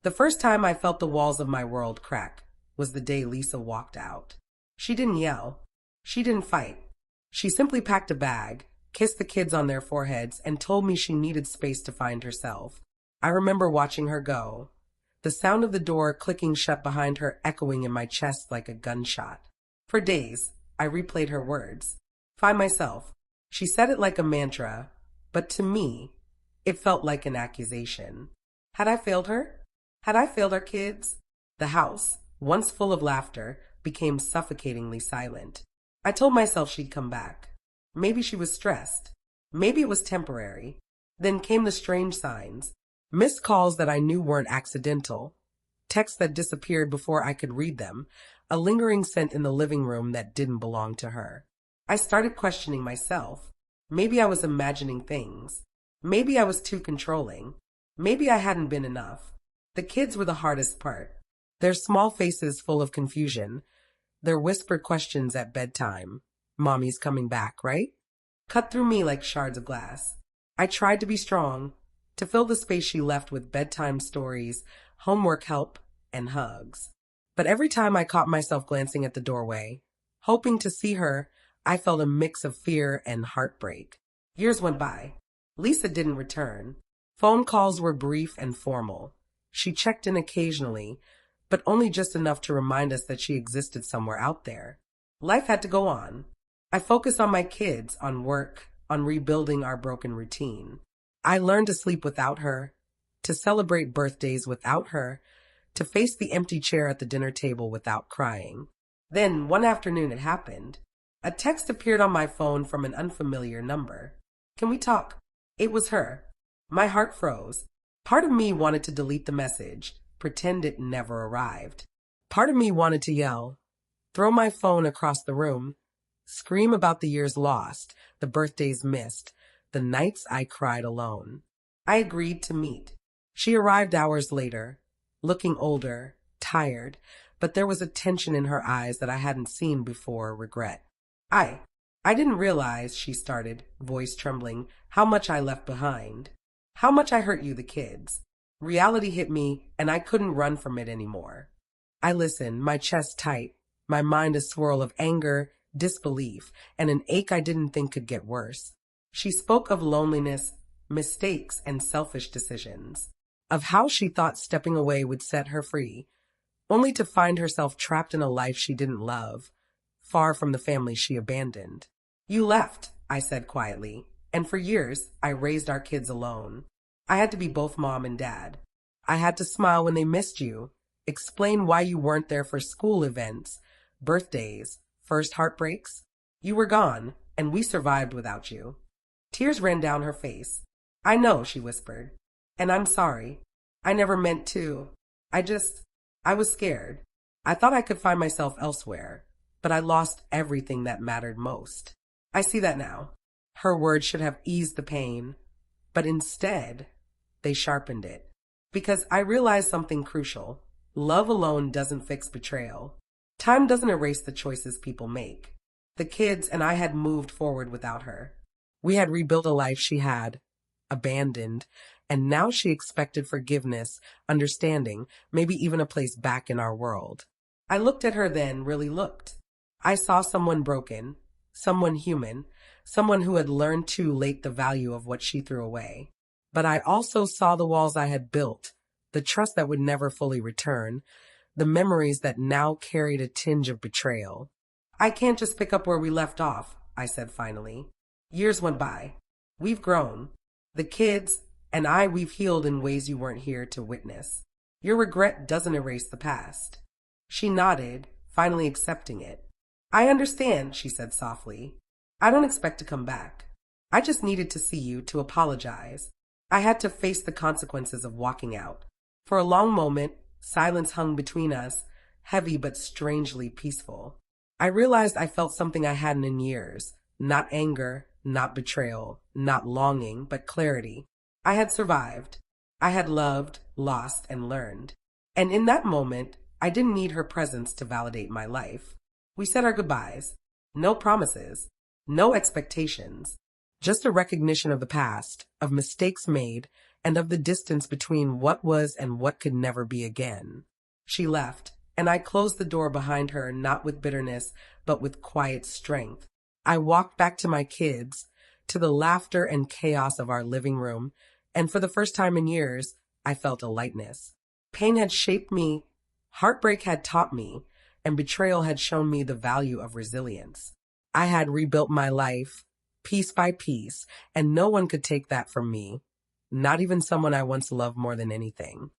The first time I felt the walls of my world crack was the day Lisa walked out. She didn't yell. She didn't fight. She simply packed a bag, kissed the kids on their foreheads, and told me she needed space to find herself. I remember watching her go, the sound of the door clicking shut behind her echoing in my chest like a gunshot. For days, I replayed her words. Find myself. She said it like a mantra, but to me, it felt like an accusation. Had I failed her? Had I failed our kids? The house, once full of laughter, became suffocatingly silent. I told myself she'd come back. Maybe she was stressed. Maybe it was temporary. Then came the strange signs. Missed calls that I knew weren't accidental. Texts that disappeared before I could read them. A lingering scent in the living room that didn't belong to her. I started questioning myself. Maybe I was imagining things. Maybe I was too controlling. Maybe I hadn't been enough. The kids were the hardest part. Their small faces full of confusion. Their whispered questions at bedtime. Mommy's coming back, right? Cut through me like shards of glass. I tried to be strong, to fill the space she left with bedtime stories, homework help, and hugs. But every time I caught myself glancing at the doorway, hoping to see her, I felt a mix of fear and heartbreak. Years went by. Lisa didn't return. Phone calls were brief and formal. She checked in occasionally, but only just enough to remind us that she existed somewhere out there. Life had to go on. I focused on my kids, on work, on rebuilding our broken routine. I learned to sleep without her, to celebrate birthdays without her, to face the empty chair at the dinner table without crying. Then, one afternoon it happened. A text appeared on my phone from an unfamiliar number. Can we talk? It was her. My heart froze. Part of me wanted to delete the message, pretend it never arrived. Part of me wanted to yell, throw my phone across the room, scream about the years lost, the birthdays missed, the nights I cried alone. I agreed to meet. She arrived hours later, looking older, tired, but there was a tension in her eyes that I hadn't seen before. Regret. I didn't realize, she started, voice trembling, how much I left behind. How much I hurt you, the kids. Reality hit me, and I couldn't run from it anymore. I listened, my chest tight, my mind a swirl of anger, disbelief, and an ache I didn't think could get worse. She spoke of loneliness, mistakes, and selfish decisions, of how she thought stepping away would set her free, only to find herself trapped in a life she didn't love, far from the family she abandoned. You left, I said quietly, and for years I raised our kids alone. I had to be both mom and dad. I had to smile when they missed you, explain why you weren't there for school events, birthdays, first heartbreaks. You were gone, and we survived without you. Tears ran down her face. I know, she whispered. And I'm sorry. I never meant to. I was scared. I thought I could find myself elsewhere, but I lost everything that mattered most. I see that now. Her words should have eased the pain, but instead, they sharpened it. Because I realized something crucial. Love alone doesn't fix betrayal. Time doesn't erase the choices people make. The kids and I had moved forward without her. We had rebuilt a life she had abandoned, and now she expected forgiveness, understanding, maybe even a place back in our world. I looked at her then, really looked. I saw someone broken, someone human, someone who had learned too late the value of what she threw away. But I also saw the walls I had built, the trust that would never fully return, the memories that now carried a tinge of betrayal. I can't just pick up where we left off, I said finally. Years went by. We've grown. The kids and we've healed in ways you weren't here to witness. Your regret doesn't erase the past. She nodded, finally accepting it. I understand, she said softly. I don't expect to come back. I just needed to see you, to apologize. I had to face the consequences of walking out. For a long moment, silence hung between us, heavy but strangely peaceful. I realized I felt something I hadn't in years. Not anger, not betrayal, not longing, but clarity. I had survived. I had loved, lost, and learned. And in that moment, I didn't need her presence to validate my life. We said our goodbyes. No promises. No expectations. Just a recognition of the past, of mistakes made, and of the distance between what was and what could never be again. She left, and I closed the door behind her, not with bitterness, but with quiet strength. I walked back to my kids, to the laughter and chaos of our living room, and for the first time in years, I felt a lightness. Pain had shaped me, heartbreak had taught me, and betrayal had shown me the value of resilience. I had rebuilt my life, piece by piece, and no one could take that from me, not even someone I once loved more than anything.